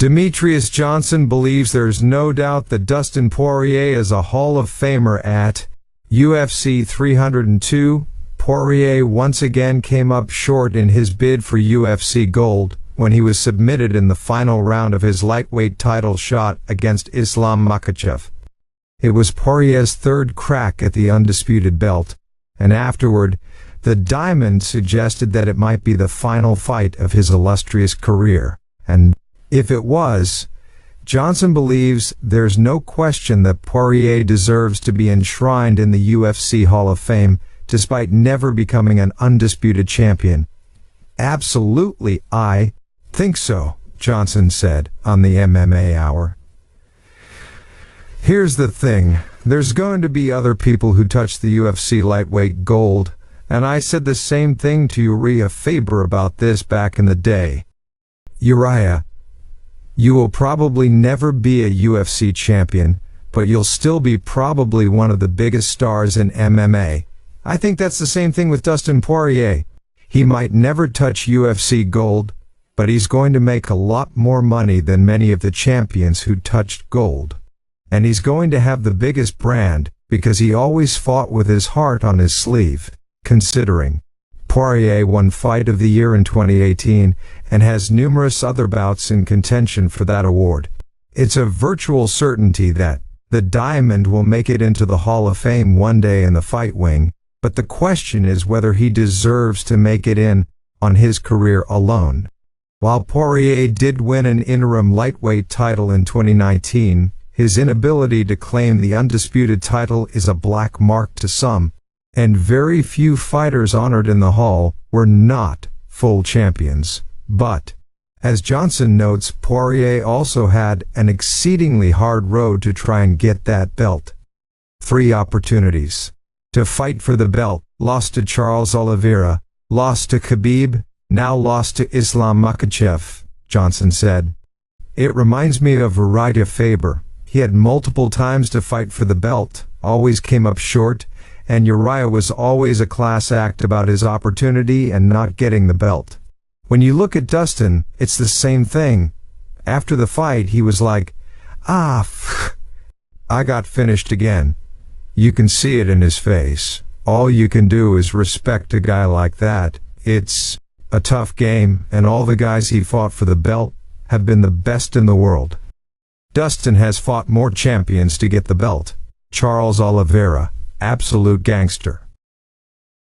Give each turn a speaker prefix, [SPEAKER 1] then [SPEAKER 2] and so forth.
[SPEAKER 1] Demetrious Johnson believes there's no doubt that Dustin Poirier is a Hall of Famer at UFC 302. Poirier once again came up short in his bid for UFC gold when he was submitted in the final round of his lightweight title shot against Islam Makhachev. It was Poirier's third crack at the undisputed belt, and afterward, the Diamond suggested that it might be the final fight of his illustrious career, and if it was, Johnson believes there's no question that Poirier deserves to be enshrined in the UFC Hall of Fame despite never becoming an undisputed champion. Absolutely, I think so, Johnson said on the MMA Hour. Here's the thing, there's going to be other people who touch the UFC lightweight gold, and I said the same thing to Uriah Faber about this back in the day. Uriah, you will probably never be a UFC champion, but you'll still be probably one of the biggest stars in MMA. I think that's the same thing with Dustin Poirier. He might never touch UFC gold, but he's going to make a lot more money than many of the champions who touched gold. And he's going to have the biggest brand, because he always fought with his heart on his sleeve, considering Poirier won Fight of the Year in 2018 and has numerous other bouts in contention for that award. It's a virtual certainty that the Diamond will make it into the Hall of Fame one day in the fight wing, but the question is whether he deserves to make it in on his career alone. While Poirier did win an interim lightweight title in 2019, his inability to claim the undisputed title is a black mark to some, and very few fighters honored in the Hall were not full champions. But, as Johnson notes, Poirier also had an exceedingly hard road to try and get that belt. 3 opportunities to fight for the belt, lost to Charles Oliveira, lost to Khabib, now lost to Islam Makhachev, Johnson said. It reminds me of Uriah Faber. He had multiple times to fight for the belt, always came up short, and Uriah was always a class act about his opportunity and not getting the belt. When you look at Dustin, it's the same thing. After the fight, he was like, I got finished again. You can see it in his face. All you can do is respect a guy like that. It's a tough game, and all the guys he fought for the belt have been the best in the world. Dustin has fought more champions to get the belt. Charles Oliveira, absolute gangster.